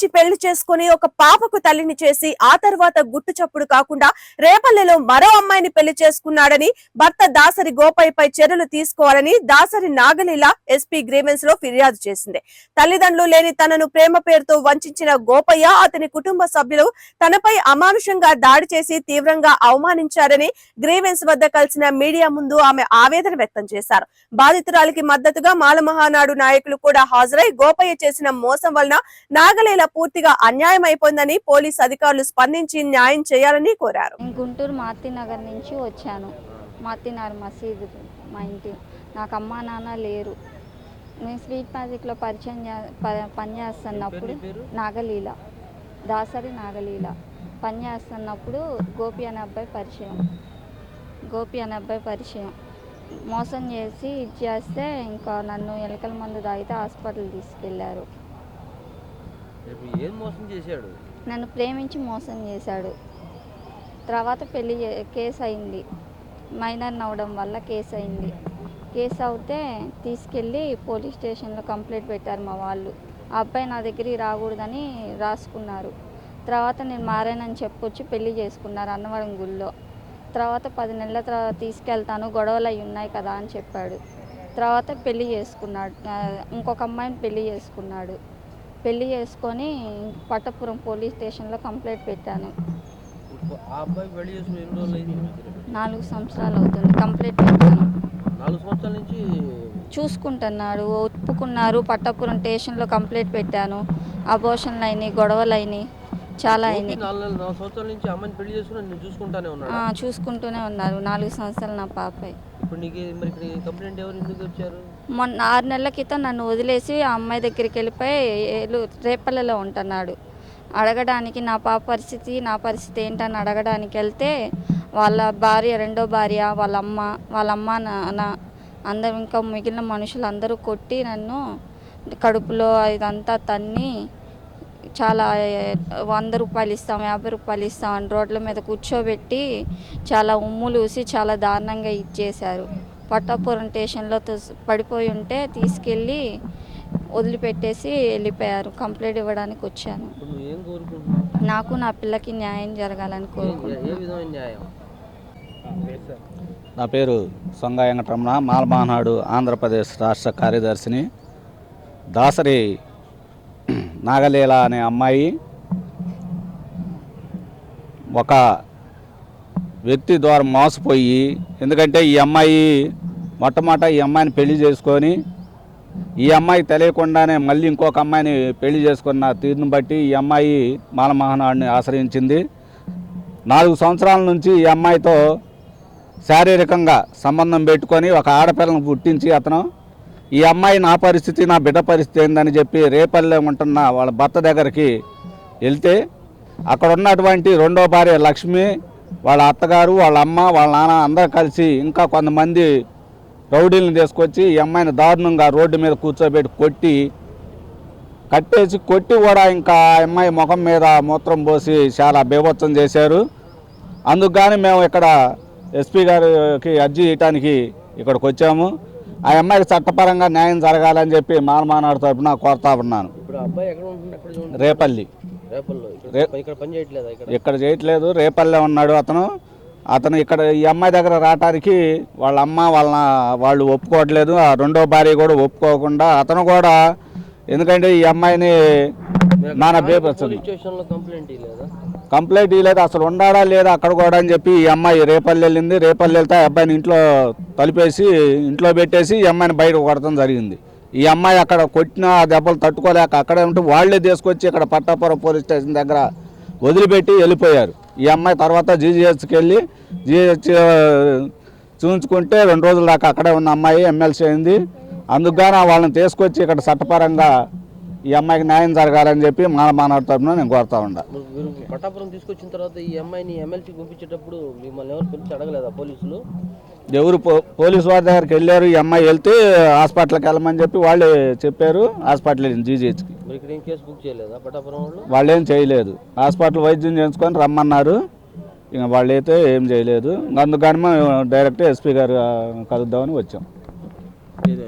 ప్రేమించి పెళ్లి చేసుకుని ఒక పాపకు తల్లిని చేసి ఆ తర్వాత గుట్టు చప్పుడు కాకుండా రేపల్లెలో మరో అమ్మాయిని పెళ్లి చేసుకున్నాడని భర్త దాసరి గోపయ్యపై చర్యలు తీసుకోవాలని దాసరి నాగలీల ఎస్పీ గ్రీవెన్స్ లో ఫిర్యాదు చేసింది. తల్లిదండ్రులు లేని తనను ప్రేమ పేరుతో వంచిన గోపయ్య అతని కుటుంబ సభ్యులు తనపై అమానుషంగా దాడి చేసి తీవ్రంగా అవమానించారని గ్రీవెన్స్ వద్ద కలిసిన మీడియా ముందు ఆమె ఆవేదన వ్యక్తం చేశారు. బాధితురాలికి మద్దతుగా మాల మహానాడు నాయకులు కూడా హాజరై గోపయ్య చేసిన మోసం వలన నాగలీల పూర్తిగా అన్యాయం అయిపోయిందని పోలీసు అధికారులు స్పందించి న్యాయం చేయాలని కోరారు. గుంటూరు మాతినగర్ నుంచి వచ్చాను. మాతినగర్ మసీదు మా ఇంటి. నాకు అమ్మా నాన్న లేరు. నేను స్వీట్ మ్యాజిక్లో పనిచేస్తున్నప్పుడు నాగలీల దాసరి నాగలీల పనిచేస్తున్నప్పుడు గోపి అనే అబ్బాయి పరిచయం మోసం చేసి ఇచ్చేస్తే ఇంకా నన్ను ఎలకల మందు తాగితే హాస్పిటల్ తీసుకెళ్లారు. నన్ను ప్రేమించి మోసం చేశాడు. తర్వాత కేసు అయింది. మైనర్ అవడం వల్ల కేసు అయింది. కేసు అవుతే తీసుకెళ్ళి పోలీస్ స్టేషన్లో కంప్లైంట్ పెట్టారు మా వాళ్ళు. ఆ అబ్బాయి నా దగ్గరికి రాకూడదని రాసుకున్నారు. తర్వాత నేను మారానని చెప్పొచ్చి పెళ్లి చేసుకున్నారు అన్నవరం గుళ్ళో. తర్వాత 10 నెలల తర్వాత తీసుకెళ్తాను, గొడవలు అవి ఉన్నాయి కదా అని చెప్పాడు. తర్వాత పెళ్లి చేసుకున్నాడు. ఇంకొక అమ్మాయిని పెళ్లి చేసుకున్నాడు. పెళ్లి చేసుకొని పట్టపురం పోలీస్ స్టేషన్లో కంప్లైంట్ పెట్టాను. 4 సంవత్సరాలు అవుతుంది. కంప్లైంట్ పెట్టాను. 4 సంవత్సరాల నుంచి చూసుకుంటున్నాడు. ఒప్పుకున్నారు. పట్టపురం స్టేషన్లో కంప్లైంట్ పెట్టాను. అబోషన్లు అయినాయి, గొడవలు అయినాయి, చాలా అయినాయి. 4 సంవత్సరాల నుంచి అమ్మాయిని పెళ్లి చేసుకుని నేను చూసుకుంటూనే ఉన్నారు. 4 సంవత్సరాలు నా పాపై. ఇప్పుడు నీకు మరి కంప్లైంట్ ఎవరు ఎందుకు వచ్చారు? మొన్న 6 నెలల క్రితం నన్ను వదిలేసి ఆ అమ్మాయి దగ్గరికి వెళ్ళిపోయి రేపల్లెలో ఉంటున్నాడు. అడగడానికి నా పాప పరిస్థితి నా పరిస్థితి ఏంటని అడగడానికి వెళ్తే వాళ్ళ భార్య, రెండో భార్య, వాళ్ళ అమ్మ నాన్న అందరూ ఇంకా మిగిలిన మనుషులు అందరూ కొట్టి నన్ను కడుపులో ఇదంతా తన్ని చాలా 100 రూపాయలు ఇస్తాం, 50 రూపాయలు ఇస్తాం అని రోడ్ల మీద కూర్చోబెట్టి చాలా ఉమ్ములూసి చాలా దారుణంగా ఇచ్చేశారు. పట్టాపురం స్టేషన్లో పడిపోయి ఉంటే తీసుకెళ్ళి వదిలిపెట్టేసి వెళ్ళిపోయారు. కంప్లైంట్ ఇవ్వడానికి వచ్చాను. నాకు నా పిల్లకి న్యాయం జరగాలని కోరుకుంటున్నాను. నా పేరు సొంగ వెంకటరమణ, మాల మహానాడు ఆంధ్రప్రదేశ్ రాష్ట్ర కార్యదర్శిని. దాసరి నాగలీల అనే అమ్మాయి ఒక వ్యక్తి ద్వారా మోసపోయి, ఎందుకంటే ఈ అమ్మాయి మొట్టమొదట ఈ అమ్మాయిని పెళ్లి చేసుకొని ఈ అమ్మాయి తెలియకుండానే మళ్ళీ ఇంకొక అమ్మాయిని పెళ్లి చేసుకున్న తీరును బట్టి ఈ అమ్మాయి మాల మహానాడుని ఆశ్రయించింది. 4 సంవత్సరాల నుంచి ఈ అమ్మాయితో శారీరకంగా సంబంధం పెట్టుకొని ఒక ఆడపిల్లను పుట్టించి అతను ఈ అమ్మాయి నా పరిస్థితి, నా బిడ్డ పరిస్థితి ఏందని చెప్పి రేపల్లె ఉంటున్న వాళ్ళ భర్త దగ్గరికి వెళ్తే అక్కడ ఉన్నటువంటి రెండో భార్య లక్ష్మి, వాళ్ళ అత్తగారు, వాళ్ళ అమ్మ, వాళ్ళ నాన్న అందరూ కలిసి ఇంకా కొంతమంది రౌడీలను తీసుకొచ్చి ఈ అమ్మాయిని దారుణంగా రోడ్డు మీద కూర్చోబెట్టి కొట్టి కూడా ఇంకా ఆ అమ్మాయి ముఖం మీద మూత్రం పోసి చాలా బీభత్సం చేశారు. అందుకు కానీ మేము ఇక్కడ ఎస్పీ గారికి అర్జీ ఇవ్వడానికి ఇక్కడికి వచ్చాము. ఆ అమ్మాయికి చట్టపరంగా న్యాయం జరగాలని చెప్పి మాల మహానాడు తరఫున కోరుతా ఉన్నాను. రేపల్లి ఇక్కడ చేయట్లేదు, రేపల్లె ఉన్నాడు అతను ఇక్కడ ఈ అమ్మాయి దగ్గర రావడానికి వాళ్ళ అమ్మ వాళ్ళు ఒప్పుకోవట్లేదు. ఆ రెండో భార్య కూడా ఒప్పుకోకుండా అతను కూడా, ఎందుకంటే ఈ అమ్మాయిని నాన్న బేపడుతుంది, కంప్లైంట్ ఇవ్వలేదు, అసలు ఉండాడా లేదా అక్కడ కూడా అని చెప్పి ఈ అమ్మాయి రేపల్లి వెళ్ళింది. రేపల్లి వెళ్తే ఆ అబ్బాయిని ఇంట్లో తలిపేసి ఇంట్లో పెట్టేసి ఈ అమ్మాయిని బయట కొడతాం జరిగింది. ఈ అమ్మాయి అక్కడ కొట్టిన దెబ్బలు తట్టుకోలేక అక్కడే ఉంటే వాళ్లే తీసుకొచ్చి ఇక్కడ పట్టాపురం పోలీస్ స్టేషన్ దగ్గర వదిలిపెట్టి వెళ్ళిపోయారు. ఈ అమ్మాయి తర్వాత జీజీహెచ్కి వెళ్ళి జీజీహెచ్ చూపించుకుంటే 2 రోజుల దాకా అక్కడే ఉన్న అమ్మాయి ఎమ్మెల్సీ అయింది. అందుకుగానే వాళ్ళని తీసుకొచ్చి ఇక్కడ చట్టపరంగా ఈ అమ్మాయికి న్యాయం జరగాలని చెప్పి మాల మహానాడు తరఫున నేను కోరుతా ఉన్నా. పట్టాపురం తీసుకొచ్చిన తర్వాత ఈ అమ్మాయిని ఎమ్మెల్సీ పంపించేటప్పుడు మిమ్మల్ని ఎవరు పిలిచి అడగలేదా పోలీసులు? ఎవరు పోలీసు వారి దగ్గరికి వెళ్ళారు. ఈ అమ్మాయి వెళ్తే హాస్పిటల్కి వెళ్ళమని చెప్పి వాళ్ళే చెప్పారు. హాస్పిటల్ వెళ్ళింది జీజీహెచ్కి. కేసు బుక్ చేయలేదా పట్టాపురం వాళ్ళు ఏం చేయలేదు. హాస్పిటల్ వైద్యం చేయించుకొని రమ్మన్నారు. ఇంకా వాళ్ళు అయితే ఏం చేయలేదు. అందుకని మేము డైరెక్ట్ ఎస్పీ గారు కలుద్దామని వచ్చాం.